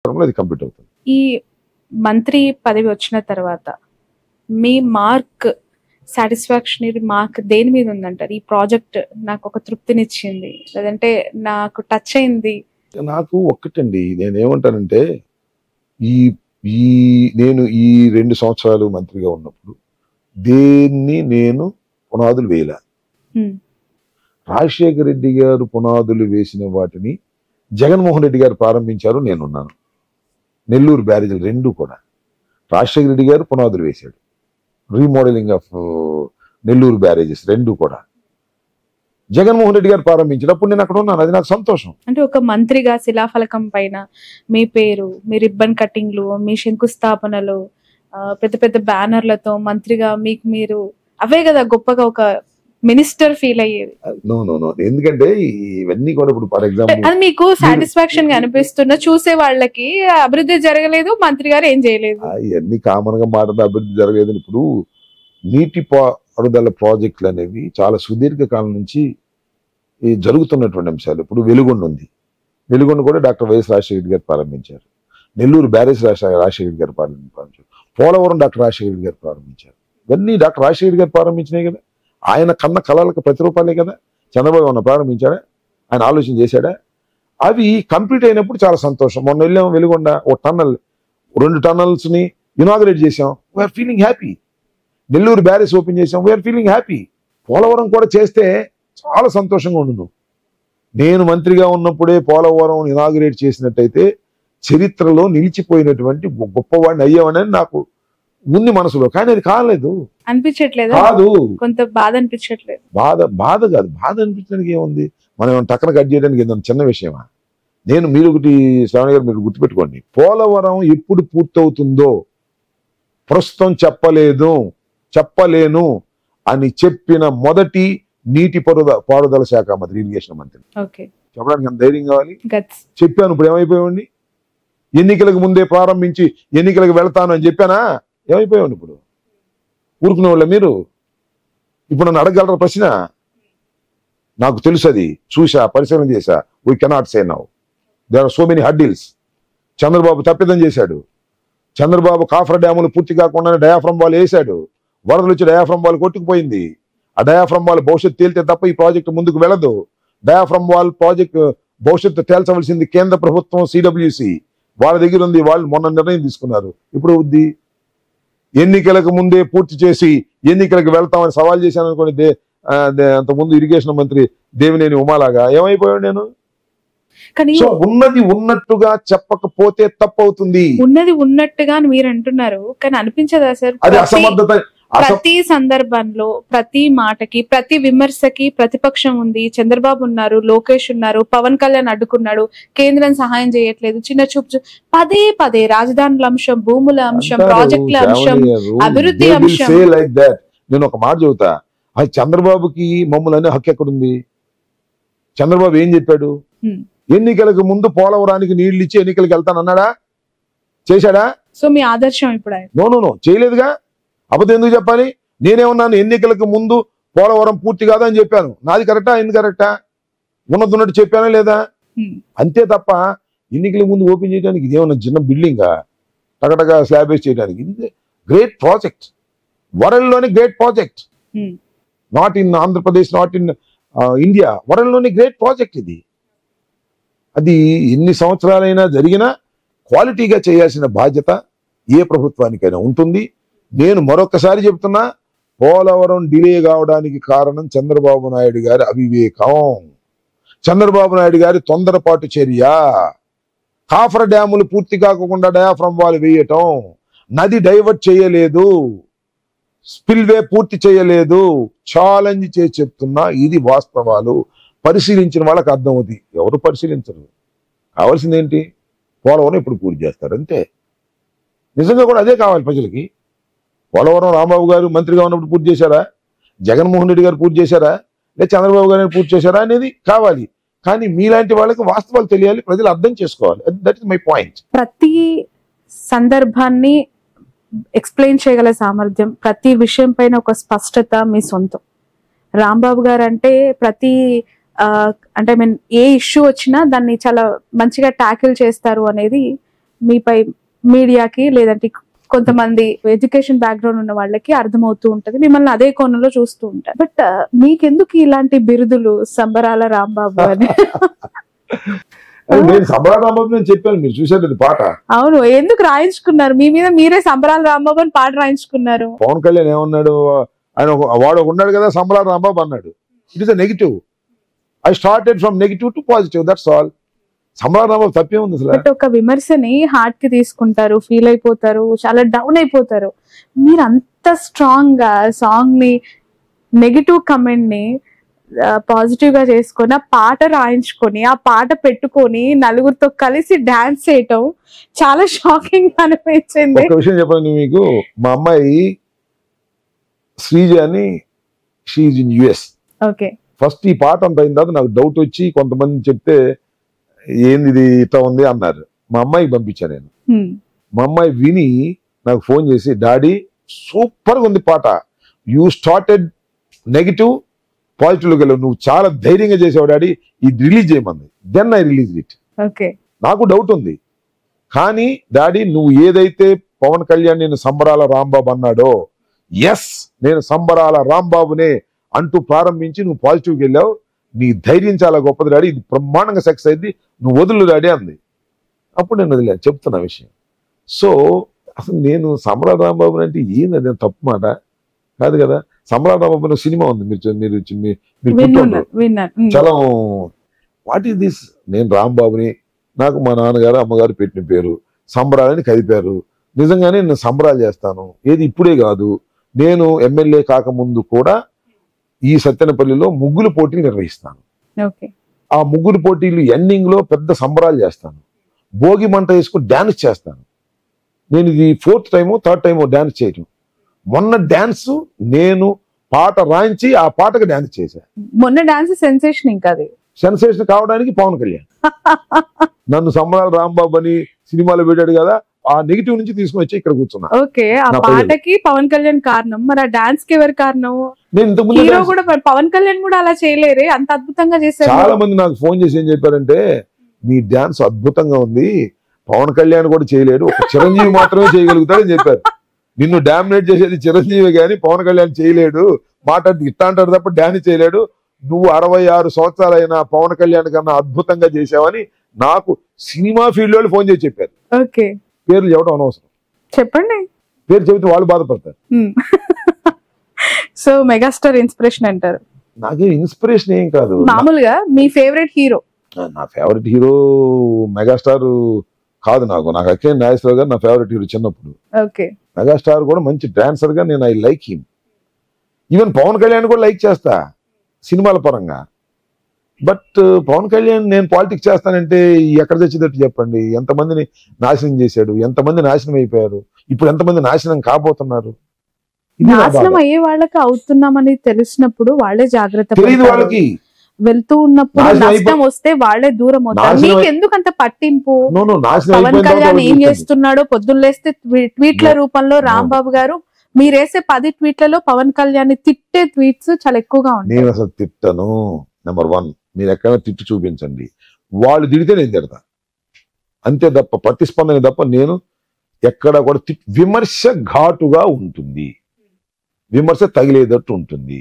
అది కంప్లీట్ అవుతుంది. ఈ మంత్రి పదవి వచ్చిన తర్వాత మీ మార్క్ సాటిస్ఫాక్షనరీ మార్క్ దేని మీద ఉందంటారు? ఈ ప్రాజెక్ట్ నాకు ఒక తృప్తినిచ్చింది, లేదంటే నాకు టచ్ అయింది. నాకు ఒక్కటండి, నేనేమంటానంటే ఈ ఈ నేను ఈ 2 సంవత్సరాలు మంత్రిగా ఉన్నప్పుడు దేన్ని నేను పునాదులు వేయలే. రాజశేఖర రెడ్డి గారు పునాదులు వేసిన వాటిని జగన్మోహన్ రెడ్డి గారు ప్రారంభించారు, నేనున్నాను. నెల్లూరు బ్యారేజీలు 2 కూడా రాజశేఖర రెడ్డి గారు పునాదులు వేశాడు. రీమోడలింగ్ ఆఫ్ నెల్లూరు బ్యారేజెస్ 2 కూడా జగన్మోహన్ రెడ్డి గారు ప్రారంభించినప్పుడు నేను అక్కడ ఉన్నాను. అది నాకు సంతోషం. అంటే ఒక మంత్రిగా శిలాఫలకం పైన మీ పేరు, మీ రిబ్బన్ కటింగ్లు, మీ శంకుస్థాపనలు, పెద్ద పెద్ద బ్యానర్లతో మంత్రిగా మీకు మీరు అవే కదా గొప్పగా ఒక మినిస్టర్ ఫీల్ అయ్యేది. నో, ఎందుకంటే ఇవన్నీ కూడా ఇప్పుడు ఫర్ ఎగ్జాంపుల్ అది మీకు సాటిస్ఫాక్షన్ గా అనిపిస్తున్న చూసే వాళ్ళకి అభివృద్ధి జరగలేదు, మంత్రి గారు ఏం చేయలేదు, ఇవన్నీ కామన్ గా మాట్లాడితే అభివృద్ధి జరగలేదు. ఇప్పుడు నీటి పారుదల ప్రాజెక్టులు అనేవి చాలా సుదీర్ఘ కాలం నుంచి జరుగుతున్నటువంటి అంశాలు. ఇప్పుడు వెలుగొండ ఉంది, వెలుగొండ కూడా డాక్టర్ వైఎస్ రాజశేఖర గారు ప్రారంభించారు. నెల్లూరు బ్యారేజ్ రాజశేఖర గారు ప్రారంభించారు. పోలవరం డాక్టర్ రాజశేఖర గారు ప్రారంభించారు. ఇవన్నీ డాక్టర్ రాజశేఖర గారు ప్రారంభించినాయి కదా. ఆయన కన్న కళలకు ప్రతిరూపాలే కదా. చంద్రబాబు ఏమన్నా ప్రారంభించాడా? ఆయన ఆలోచన చేశాడా? అవి కంప్లీట్ అయినప్పుడు చాలా సంతోషం. మొన్న వెళ్ళాము వెలుగొండ, ఓ టన్నల్ 2 టన్నల్స్ ని ఇనాగరేట్ చేసాం, we're feeling happy. Nellore barrage open చేసాం, వీఆర్ ఫీలింగ్ హ్యాపీ. పోలవరం కూడా చేస్తే చాలా సంతోషంగా ఉండు. నేను మంత్రిగా ఉన్నప్పుడే పోలవరం ఇనాగరేట్ చేసినట్టయితే చరిత్రలో నిలిచిపోయినటువంటి గొప్పవాడిని అయ్యామని నాకు ఉంది మనసులో. కానీ అది కాలేదు, అనిపించట్లేదు, కాదు, కొంత బాధ అనిపించట్లేదు. బాధ కాదు, బాధ అనిపించడానికి ఏముంది? మనం టక్కన కట్ చేయడానికి ఏదైనా చిన్న విషయమా? మీరు ఒకటి శ్రావణి గారు మీరు గుర్తుపెట్టుకోండి, పోలవరం ఎప్పుడు పూర్తవుతుందో ప్రస్తుతం చెప్పలేను అని చెప్పిన మొదటి నీటి పారుదల శాఖ మంత్రి, ఇరిగేషన్ మంత్రి. చెప్పడానికి ఎంత ధైర్యం కావాలి? చెప్పాను. ఇప్పుడు ఏమైపోయావండి? ఎన్నికలకు ముందే ప్రారంభించి ఎన్నికలకు వెళ్తాను అని చెప్పానా? ఏమైపోయావండి? ఇప్పుడు ఊరుకునే వాళ్ళ మీరు? ఇప్పుడు నన్ను అడగలరా ప్రశ్న? నాకు తెలుసు, అది చూసా, పరిశీలన చేశా. We cannot say now, there are so many hurdles. Chandrababu తప్పిదం చేశాడు. చంద్రబాబు కాఫర్ డ్యాములు పూర్తి కాకుండానే డయాఫ్రమ్ వాల్ వేశాడు. వరదలు వచ్చి డయాఫ్రమ్ వాల్ కొట్టుకుపోయింది. ఆ డయాఫ్రమ్ వాల్ భవిష్యత్తు తేలితే తప్ప ఈ ప్రాజెక్టు ముందుకు వెళ్ళదు. డయాఫ్రమ్ వాల్ ప్రాజెక్టు భవిష్యత్తు తేల్చవలసింది కేంద్ర ప్రభుత్వం, సిడబ్ల్యూసి వాళ్ళ దగ్గర ఉంది. వాళ్ళు మొన్న నిర్ణయం తీసుకున్నారు. ఇప్పుడు ఉంది. ఎన్నికలకు ముందే పూర్తి చేసి ఎన్నికలకు వెళ్తామని సవాల్ చేశాను అనుకోండి. అంతకుముందు ఇరిగేషన్ మంత్రి దేవినేని ఉమాలాగా ఏమైపోయాడు నేను? సో ఉన్నది ఉన్నట్టుగా చెప్పకపోతే తప్పు అవుతుంది. ఉన్నది ఉన్నట్టుగా మీరు అంటున్నారు, కానీ అనిపించదా సార్? అది అసమర్థత. ప్రతి సందర్భంలో, ప్రతి మాటకి, ప్రతి విమర్శకి ప్రతిపక్షం ఉంది. చంద్రబాబు ఉన్నారు, లోకేష్ ఉన్నారు, పవన్ కళ్యాణ్ అడ్డుకున్నాడు, కేంద్రం సహాయం చేయట్లేదు, చిన్న చూపు, పదే రాజధానుల అంశం, భూముల అంశం, ప్రాజెక్టుల అంశం, అభివృద్ధి అంశం. నేను ఒక మాట చెబుతా, అది చంద్రబాబుకి మమ్మల్ని హక్కు ఎక్కడుంది? చంద్రబాబు ఏం చెప్పాడు? ఎన్నికలకు ముందు పోలవరానికి నీళ్లు ఇచ్చి ఎన్నికలకు వెళ్తానన్నాడా? చేశాడా? సో మీ ఆదర్శం ఇప్పుడు? నో, చేయలేదుగా. అబద్ధం ఎందుకు చెప్పాలి? నేనేమన్నాను? ఎన్నికలకు ముందు పోలవరం పూర్తి కాదని చెప్పాను. నాది కరెక్టా? ఎందుకు కరెక్టా? ఉన్నట్టు చెప్పానా లేదా? అంతే తప్ప ఎన్నికలకు ముందు ఓపెన్ చేయడానికి ఇదేమన్నా చిన్న బిల్డింగా టకటగా స్లాబ్ వేసి చేయడానికి? ఇది గ్రేట్ ప్రాజెక్ట్, వరల్డ్ లోని great project. Not in Andhra Pradesh, not in India, world లోని గ్రేట్ ప్రాజెక్ట్ ఇది. అది ఎన్ని సంవత్సరాలైనా జరిగినా క్వాలిటీగా చేయాల్సిన బాధ్యత ఏ ప్రభుత్వానికైనా ఉంటుంది. నేను మరొకసారి చెప్తున్నా, పోలవరం డిలే కావడానికి కారణం చంద్రబాబు నాయుడు గారి అవివేకం, చంద్రబాబు నాయుడు గారి తొందరపాటు చర్య. కాఫర్ డ్యాములు పూర్తి కాకుండా డయాఫ్రమ్ వాల్ వేయటం, నది డైవర్ట్ చేయలేదు, స్పిల్వే పూర్తి చేయలేదు. ఛాలెంజ్ చేసి చెప్తున్నా, ఇది వాస్తవాలు. పరిశీలించిన వాళ్ళకి అర్థమవుతుంది. ఎవరు పరిశీలించరు. కావాల్సింది ఏంటి? పోలవరం ఇప్పుడు పూర్తి చేస్తారు అంతే. నిజంగా కూడా అదే కావాలి ప్రజలకి. పోలవరం రాంబాబు గారు మంత్రిగా ఉన్నప్పుడు పూర్తి చేశారా? జగన్మోహన్ రెడ్డి గారు పూర్తి చేశారా? లేదా చంద్రబాబు గారు పూర్తి చేశారా అనేది కావాలి. కానీ మీలాంటి వాళ్ళకి వాస్తవాలు తెలియాలి, ప్రజలు అర్థం చేసుకోవాలి. That is my point. ప్రతి సందర్భాన్ని ఎక్స్ప్లెయిన్ చేయగల సామర్థ్యం, ప్రతి విషయం పైన ఒక స్పష్టత మీ సొంతం. రాంబాబు గారు అంటే ప్రతి అంటే ఏ ఇష్యూ వచ్చినా దాన్ని చాలా మంచిగా ట్యాకిల్ చేస్తారు అనేది మీపై మీడియాకి లేదంటే కొంతమంది ఎడ్యుకేషన్ బ్యాక్గ్రౌండ్ ఉన్న వాళ్ళకి అర్థమవుతూ ఉంటది, మిమ్మల్ని అదే కోణంలో చూస్తూ ఉంటారు. బట్ మీకెందుకు ఇలాంటి బిరుదులు సంబరాల రాంబాబు అని? నేను సంబరాల రాంబాబు నేను చెప్పాను, మీరు చూసారు పాట. అవును, ఎందుకు రాయించుకున్నారు? మీ మీద మీరే సంబరాల రాంబాబు అని పాట రాయించుకున్నారు. పవన్ కళ్యాణ్ ఏమన్నాడు, ఆయన వాడు ఉన్నాడు కదా సంబరాల రాంబాబు అన్నాడు. It is a negative. I started from negative to positive, that's all. సంబరాల రాంబాబు తప్పే ఉంది అసలు. బట్ ఒక విమర్శని హార్ట్ కి తీసుకుంటారు, ఫీల్ అయిపోతారు, చాలా డౌన్ అయిపోతారు. మీరు అంత స్ట్రాంగ్ గా సాంగ్ ని, నెగిటివ్ కమెంట్ ని పాజిటివ్ గా చేసుకొని ఆ పాట రాయించుకొని ఆ పాట పెట్టుకొని నలుగురితో కలిసి డాన్స్ చేయటం చాలా షాకింగ్ అనిపించింది. ఒక విషయం చెప్పండి మీకు, మా అమ్మాయి శ్రీజ అని, she's in US. Okay. First ఈ పాట అంత అయిన తర్వాత నాకు డౌట్ వచ్చి కొంతమంది చెప్తే ఏంది ఇది ఇట్లా ఉంది అన్నారు. మా అమ్మాయికి పంపించాను నేను. మా అమ్మాయి విని నాకు ఫోన్ చేసి, డాడీ సూపర్ గా ఉంది పాట, యూ స్టార్టెడ్ నెగిటివ్ పాజిటివ్ గా నువ్వు చాలా ధైర్యంగా చేసావు డాడీ, ఇది రిలీజ్ చేయమంది. Then I release it. నాకు డౌట్ ఉంది, కానీ డాడీ నువ్వు ఏదైతే పవన్ కళ్యాణ్ నేను సంబరాల రాంబాబు అన్నాడో, ఎస్ నేను సంబరాల రాంబాబునే అంటూ ప్రారంభించి నువ్వు పాజిటివ్కి వెళ్ళావు, నీ ధైర్యం చాలా గొప్పది డాడీ, ఇది బ్రహ్మాండంగా సక్సెస్ అయింది, నువ్వు వదులు డాడీ అంది. అప్పుడు నేను వదిలే చెప్తున్నా విషయం. సో అసలు నేను సంబరాల రాంబాబు అంటే ఏంది, అదే తప్పు మాట కాదు కదా. సంబరాల రాంబాబు సినిమా ఉంది, మీరు చాలా వాట్ ఈస్ దిస్. నేను రాంబాబుని, నాకు మా నాన్నగారు అమ్మగారు పెట్టిన పేరు, సంబరాలని కదిపారు. నిజంగానే నేను సంబరాలు చేస్తాను, ఏది ఇప్పుడే కాదు, నేను ఎమ్మెల్యే కాకముందు కూడా ఈ సత్తెనపల్లిలో ముగ్గులు పోటీలు నిర్వహిస్తాను. ఆ ముగ్గులు పోటీలు ఎండింగ్ లో పెద్ద సంబరాలు చేస్తాను, భోగి మంట వేసుకుని డాన్స్ చేస్తాను. నేను ఇది 4th టైమో 3rd టైమో డాన్స్ చేయటం. మొన్న డాన్స్ నేను పాట రాయించి ఆ పాటకు డాన్స్ చేశా. మొన్న డాన్స్ సెన్సేషన్, ఇంకా అది సెన్సేషన్ కావడానికి పవన్ కళ్యాణ్ నన్ను సంబరాల రాంబాబు అని సినిమాలో పెట్టాడు కదా, ఆ నెగిటివ్ నుంచి తీసుకుని వచ్చి ఇక్కడ కూర్చున్నా. ఓకే, ఆ పాటకి పవన్ కళ్యాణ్ కారణం, మరి ఆ డాన్స్ కి ఎవరు కారణం? హీరో కూడా, పవన్ కళ్యాణ్ కూడా అలా చేయలేరే, అంత అద్భుతంగా చేశారు. చాలా మంది నాకు ఫోన్ చేసి ఏం చెప్పారంటే, నీ డాన్స్ అద్భుతంగా ఉంది, పవన్ కళ్యాణ్ కూడా చేయలేడు, ఒక చిరంజీవి మాత్రమే చేయగలుగుతాడని చెప్పారు. నిన్ను డామినేట్ చేసేది చిరంజీవి గాని పవన్ కళ్యాణ్ చేయలేడు, మాట్లాడి ఇట్లా అంటాడు తప్ప డాన్స్ చేయలేడు, నువ్వు 66 సంవత్సరాలైన పవన్ కళ్యాణ్ కన్నా అద్భుతంగా చేసావని నాకు సినిమా ఫీల్డ్ వాళ్ళు ఫోన్ చేసి చెప్పారు. ఓకే, పేర్లు చెప్పడం అనవసరం, చెప్పండి. పేరు చెబితే వాళ్ళు బాధపడతారు. సో మెగాస్టార్ ఇన్స్పిరేషన్ అంటారు? నాకేం ఇన్స్పిరేషన్ ఏం కాదు. మామూలుగా మీ ఫేవరెట్ హీరో? నా ఫేవరెట్ హీరో మెగాస్టార్ కాదు. నాకు అక్కినేని నాగేశ్వరరావు గారు నా ఫేవరెట్ హీరో చిన్నప్పుడు. ఓకే. మెగాస్టార్ కూడా మంచి డాన్సర్ గా నేను I like him. Even Pawan Kalyan కూడా లైక్ చేస్తా సినిమాల పరంగా. బట్ పవన్ కళ్యాణ్ నేను పాలిటిక్స్ చేస్తానంటే ఎక్కడ తెచ్చేటట్టు చెప్పండి. ఎంతమందిని నాశనం చేశాడు, ఎంతమంది నాశనం అయిపోయారు, ఇప్పుడు ఎంతమంది నాశనం కాబోతున్నారు. నాశనం అయ్యే వాళ్ళకి అవుతున్నామని తెలిసినప్పుడు వాళ్ళే జాగ్రత్త తెలియదు వాళ్ళకి. వెళ్తూ ఉన్నప్పుడు నష్టం వస్తే వాళ్ళే దూరం అవుతారు. మీకు ఎందుకు అంత పట్టింపు? పవన్ కళ్యాణ్ ఏం చేస్తున్నాడో పొద్దున్న లేస్తే ట్వీట్ల రూపంలో రాంబాబు గారు మీరేసే 10 ట్వీట్లలో పవన్ కళ్యాణ్ తిట్టే ట్వీట్స్ చాలా ఎక్కువగా ఉంటాయి. నేను అసలు తిట్టను. నెంబర్ 1, మీరు ఎక్కడ తిట్టి చూపించండి, వాళ్ళు తిడితే నేను తిడతా అంతే తప్ప ప్రతిస్పందన తప్ప నేను ఎక్కడ కూడా విమర్శ ఘాటుగా ఉంటుంది, విమర్శ తగిలేదట్టు ఉంటుంది,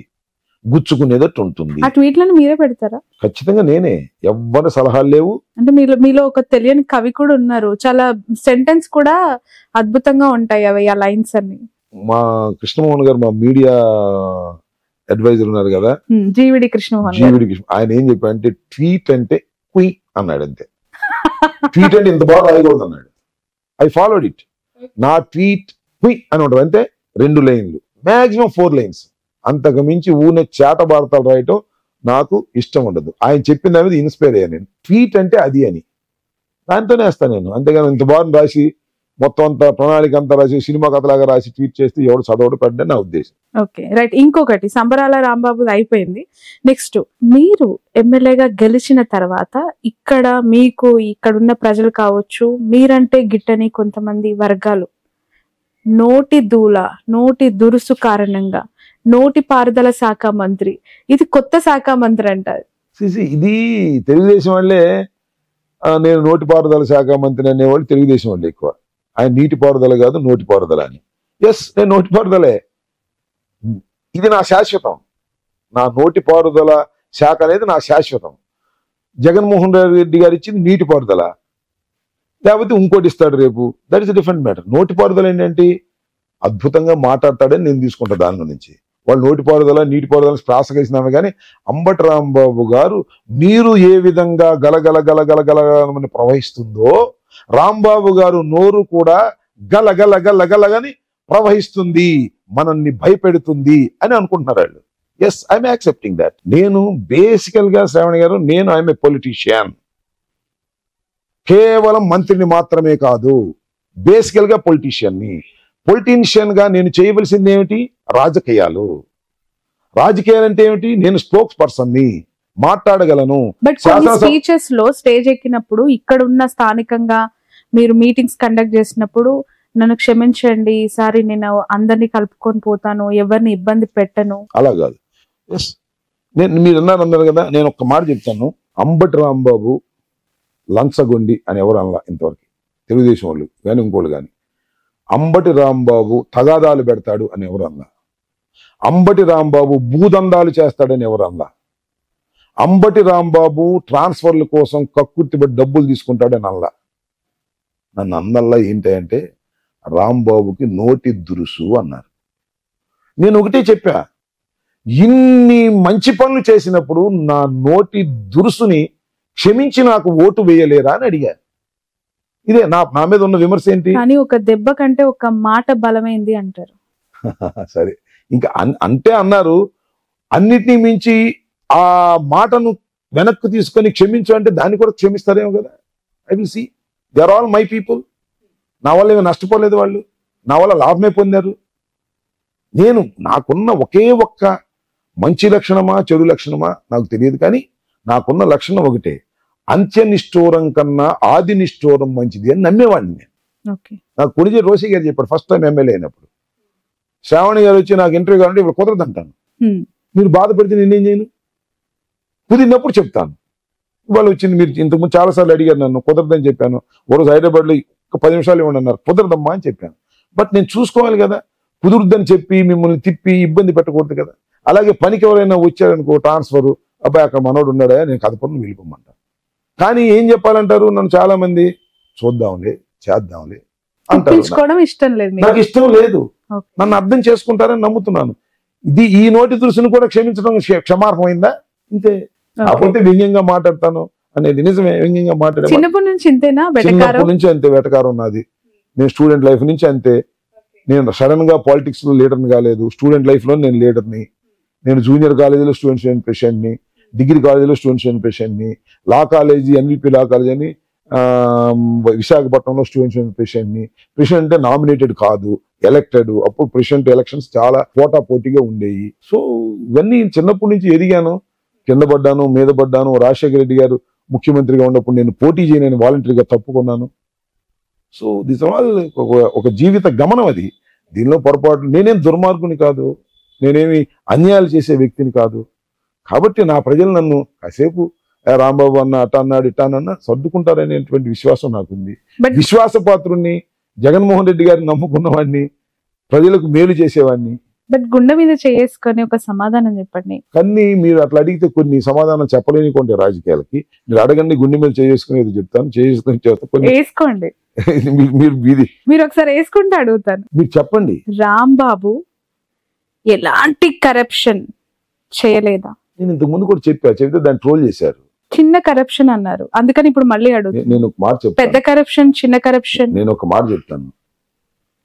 గుచ్చుకునేదట్టు ఉంటుంది. ఆ ట్వీట్లను మీరే పెడతారా? ఖచ్చితంగా నేనే. ఎవ్వరి సలహాలు లేవు. అంటే మీలో ఒక తెలియని కవి కూడా ఉన్నారు, చాలా సెంటెన్స్ కూడా అద్భుతంగా ఉంటాయి అవి, ఆ లైన్స్ అన్ని. మా కృష్ణమోహన్ గారు, మా మీడియా అడ్వైజర్ ఉన్నారు కదా, జీవిడి కృష్ణమోహన్, ఆయన ఏం చెప్పారంటే ట్వీట్ అంటే క్వీ అన్నాడు అంతే. ట్వీట్ అంటే ఇంత బాగా రాయకూడదు అన్నాడు. I followed it. నా ట్వీట్ క్వీ అని ఉంటుంది అంతే, 2 లైన్లు, మాక్సిమం 4 లైన్స్. అంతకు మించి ఊనే చేట భారతాలు రాయటం నాకు ఇష్టం ఉండదు. ఆయన చెప్పిన దాని మీద ఇన్స్పైర్ అయ్యాను నేను. ట్వీట్ అంటే అది అని దాంతోనే వేస్తాను నేను. అంతేగాని ఇంత బాగా రాసి మొత్తం అంతా ప్రణాళిక అంతా రాసి సినిమా కథలాగా రాసి ట్వీట్ చేస్తే ఎవడు చదవడు పెట్టని నా ఉద్దేశం. Okay, right. ఇంకొకటి, సంబరాల రాంబాబు అయిపోయింది. నెక్స్ట్, మీరు ఎమ్మెల్యేగా గెలిచిన తర్వాత ఇక్కడ మీకు ఇక్కడున్న ప్రజలు కావచ్చు, మీరంటే గిట్టని కొంతమంది వర్గాలు నోటి దురుసు కారణంగా నోటి పారుదల శాఖ మంత్రి, ఇది కొత్త శాఖ మంత్రి అంటారు. ఇది తెలుగుదేశం వాళ్ళే నేను నోటిపారుదల శాఖ మంత్రి అనేవాళ్ళు తెలుగుదేశం వాళ్ళు ఎక్కువ. ఆయన నీటిపారుదల కాదు నోటిపారుదల అని. ఎస్, నేను నోటిపారుదలే, ఇది నా శాశ్వతం. నా నోటిపారుదల శాఖ అనేది నా శాశ్వతం. జగన్మోహన్ రెడ్డి గారు ఇచ్చింది నీటిపారుదల, లేకపోతే ఇంకోటి ఇస్తాడు రేపు. That is different matter. నోటిపారుదల ఏంటంటే అద్భుతంగా మాట్లాడతాడని నేను తీసుకుంటా దాని నుంచి. వాళ్ళు నోటిపారుదల నీటిపారుదల శ్వాస కలిసినామే కానీ అంబటి రాంబాబు గారు నీరు ఏ విధంగా గలగల గలగల గలగలని ప్రవహిస్తుందో రాంబాబు గారు నోరు కూడా గలగల గలగలగని ప్రవహిస్తుంది, మనల్ని భయపెడుతుంది అని అనుకుంటున్నారు వాళ్ళు. Yes, I'm accepting that. నేను బేసికల్ గా శ్రావణి గారు, నేను ఐఎమ్ ఏ పొలిటీషియన్. కేవలం మంత్రిని మాత్రమే కాదు, బేసికల్ గా పొలిటీషియన్ని. పొలిటీషియన్ గా నేను చేయవలసింది ఏమిటి? రాజకీయాలు. రాజకీయాలు అంటే ఏమిటి? నేను స్పోక్స్ పర్సన్ ని, మాట్లాడగలను. బట్ కొన్ని స్పీచెస్ లో స్టేజ్ ఎక్కినప్పుడు ఇక్కడ ఉన్న స్థానికంగా మీరు మీటింగ్స్ కండక్ట్ చేసినప్పుడు నన్ను క్షమించండి, ఈసారి నేను అందరినీ కలుపుకొని పోతాను, ఎవరిని ఇబ్బంది పెట్టను. అలా కాదు. ఎస్, మీరు అన్నారు కదా, నేను ఒక్క మాట చెప్తాను. అంబటి రాంబాబు లంచగొండి అని ఎవరు అనలా ఇంతవరకు, తెలుగుదేశం వాళ్ళు కానీ ఇంకోళ్ళు కానీ. అంబటి రాంబాబు తగాదాలు పెడతాడు అని ఎవరు అనలా. అంబటి రాంబాబు భూదందాలు చేస్తాడని ఎవరు అనలా. అంబటి రాంబాబు ట్రాన్స్ఫర్ల కోసం కక్కుర్తిపడి డబ్బులు తీసుకుంటాడని అనలా. నన్ను అందల్లా ఏంటంటే రాంబాబుకి నోటి దురుసు అన్నారు. నేను ఒకటే చెప్పా, ఇన్ని మంచి పనులు చేసినప్పుడు నా నోటి దురుసుని క్షమించి నాకు ఓటు వేయలేరా అని అడిగా. ఇదే నా మీద ఉన్న విమర్శ ఏంటి? కానీ ఒక దెబ్బ కంటే ఒక మాట బలమైంది అంటారు. సరే, ఇంకా అంటే అన్నారు. అన్నిటినీ మించి ఆ మాటను వెనక్కు తీసుకొని క్షమించు అంటే దాన్ని కూడా క్షమిస్తారేమో కదా. I will see. They are all my people. నా వల్ల ఏమీ నష్టపోలేదు, వాళ్ళు నా వల్ల లాభమే పొందారు. నేను నాకున్న ఒకే ఒక్క మంచి లక్షణమా చెడు లక్షణమా నాకు తెలియదు, కానీ నాకున్న లక్షణం ఒకటే, అంత్యనిష్ఠూరం కన్నా ఆది నిష్ఠూరం మంచిది అని నమ్మేవాడిని నేను. నాకు కొడిజే రోసి గారు చెప్పాడు ఫస్ట్ టైం ఎమ్మెల్యే అయినప్పుడు. శ్రావణి గారు వచ్చి నాకు ఇంటర్వ్యూ కావాలంటే ఇప్పుడు కుదరదంటాను, మీరు బాధపడితే నేనేం చేయను, కుదిరినప్పుడు చెప్తాను. వాళ్ళు వచ్చింది, మీరు ఇంతకుముందు చాలాసార్లు అడిగారు నన్ను, కుదరదని చెప్పాను. ఒకరోజు హైదరాబాద్లో ఒక 10 నిమిషాలు ఇవ్వండి అన్నారు, కుదరదమ్మా అని చెప్పాను. బట్ నేను చూసుకోవాలి కదా, కుదురుద్దని చెప్పి మిమ్మల్ని తిప్పి ఇబ్బంది పెట్టకూడదు కదా. అలాగే పనికి ఎవరైనా వచ్చారనుకో ట్రాన్స్ఫర్, అబ్బాయి అక్కడ మనోడు ఉన్నాడా, నేను కథ పనులు వెళ్ళిపోమంటాను. కానీ ఏం చెప్పాలంటారు నన్ను చాలా మంది, చూద్దాంలే చేద్దాంలే అంటారు. నాకు ఇష్టం లేదు, నన్ను అర్థం చేసుకుంటారని నమ్ముతున్నాను. ఈ నోటి దురుసును కూడా క్షమించడం క్షమార్హమైందా? ఇంతే. కాకపోతే వ్యంగ్యంగా మాట్లాడతాను అనేది నిజమే, వ్యంగ్యంగా మాట్లాడే చిన్నప్పటి నుంచి అంతే వెటకారం ఉన్నది. నేను స్టూడెంట్ లైఫ్ నుంచి అంతే. నేను సడన్ గా పాలిటిక్స్ లో లీడర్ని కాలేదు, స్టూడెంట్ లైఫ్ లో నేను లీడర్ని. నేను జూనియర్ కాలేజీలో స్టూడెంట్స్ యూనియన్ ప్రెసిడెంట్ ని, డిగ్రీ కాలేజీలో స్టూడెంట్స్ యూనియన్ ప్రెసిడెంట్ ని, లా కాలేజీ ఎన్విపి లా కాలేజీ అని విశాఖపట్నంలో స్టూడెంట్స్ యూనియన్ ప్రెసిడెంట్ ని. ప్రెసిడెంట్ అంటే నామినేటెడ్ కాదు, ఎలక్టెడ్. అప్పుడు ప్రెసిడెంట్ ఎలక్షన్స్ చాలా పోటాపోటీగా ఉండేవి. సో ఇవన్నీ చిన్నప్పటి నుంచి ఎదిగాను. కింద పడ్డాను, మీద పడ్డాను. రాజశేఖర రెడ్డి గారు ముఖ్యమంత్రిగా ఉన్నప్పుడు నేను పోటీ చేయని వాలంటరీగా తప్పుకున్నాను. సో దిస్ ఆల్ ఒక జీవిత గమనం అది. దీనిలో పొరపాటు, నేనేం దుర్మార్గుని కాదు, నేనేమి అన్యాయాలు చేసే వ్యక్తిని కాదు. కాబట్టి నా ప్రజలు నన్ను కాసేపు రాంబాబు అన్న అట్ట అన్నాడు ఇట్ట అన్న సర్దుకుంటారనేటువంటి విశ్వాసం నాకుంది. విశ్వాసపాత్రుణ్ణి, జగన్మోహన్ రెడ్డి గారిని నమ్ముకున్న వాడిని, ప్రజలకు మేలు చేసేవాడిని. బట్ గుండె మీద చేసుకొని ఒక సమాధానం చెప్పండి. కానీ మీరు అట్లా అడిగితే కొన్ని సమాధానం చెప్పలేని కొంటే రాజకీయాలకి. మీరు అడగండి, గుండె మీద చేసుకునేది చెప్తాను, చేసుకుని వేసుకోండి. మీరు ఒకసారి వేసుకుంటే అడుగుతాను. మీరు చెప్పండి. రాంబాబు ఎలాంటి కరప్షన్ చేయలేదా? నేను ఇంతకు ముందు కూడా చెప్తే దాన్ని ట్రోల్ చేశారు. చిన్న కరప్షన్ అన్నారు, అందుకని ఇప్పుడు మళ్ళీ అడుగుతాను. నేను ఒక మాట చెప్తాను. పెద్ద కరప్షన్, చిన్న కరప్షన్. నేను ఒక మాట చెప్తాను.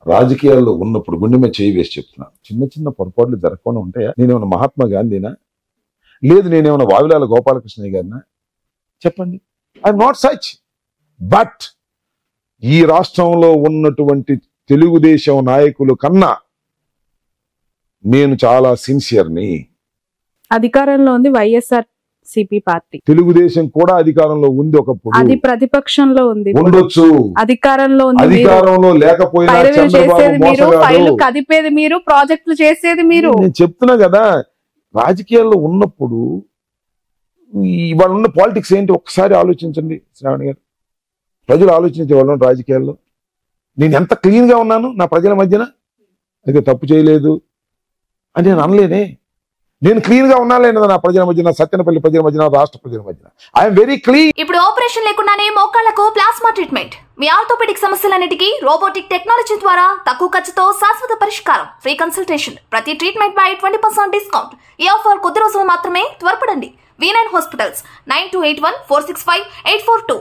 రాజకీయాల్లో ఉన్నప్పుడు గుండె మీద చేయి వేసి చెప్తున్నాను, చిన్న చిన్న పొరపాట్లు జరగకుండా ఉంటాయా? నేనేమన్నా మహాత్మా గాంధీనా? లేదు నేనేమన్నా వావిలాల గోపాలకృష్ణయ్య గారినా? చెప్పండి. I'm not such. బట్ ఈ రాష్ట్రంలో ఉన్నటువంటి తెలుగుదేశం నాయకులు కన్నా నేను చాలా సిన్సియర్ని. అధికారంలో ఉంది వైఎస్ఆర్ సిపి పార్టీ, తెలుగుదేశం కూడా అధికారంలో ఉంది. ఒకప్పుడు అది ప్రతిపక్షంలో ఉంది, ఉండొచ్చు. అధికారంలో ఉంది, అధికారంలో లేకపోయినా కదిపేది మీరు, ప్రాజెక్టులు చేసేది మీరు. నేను చెప్తున్నా కదా, రాజకీయాల్లో ఉన్నప్పుడు ఇవాళ ఉన్న పాలిటిక్స్ ఏంటి ఒక్కసారి ఆలోచించండి శ్రావణి గారు. ప్రజలు ఆలోచించే వాళ్ళం రాజకీయాల్లో. నేను ఎంత క్లీన్ గా ఉన్నాను నా ప్రజల మధ్యన, అయితే తప్పు చేయలేదు అని నేను అనలేనే. నేను క్లీన్ గా ఉన్నా లేదా నా ప్రజల మధ్యన, సత్యనపల్లి ప్రజల మధ్యన, రాష్ట్ర ప్రజల మధ్యన ఐఎమ్ వెరీ క్లీన్. ఇప్పుడు ఆపరేషన్ లేకుండానే మోకాళ్లకు ప్లాస్మా ట్రీట్మెంట్, మీ ఆర్థోపెడిక్ సమస్యలన్నిటికీ రోబోటిక్ టెక్నాలజీ ద్వారా తక్కువ ఖర్చుతో శాశ్వత పరిష్కారం, ఫ్రీ కన్సల్టేషన్, ప్రతి ట్రీట్మెంట్ పై 20% డిస్కౌంట్. ఈ ఆఫర్ కొద్ది రోజులు మాత్రమే, త్వరపడండి. V9 hospitals 9281465842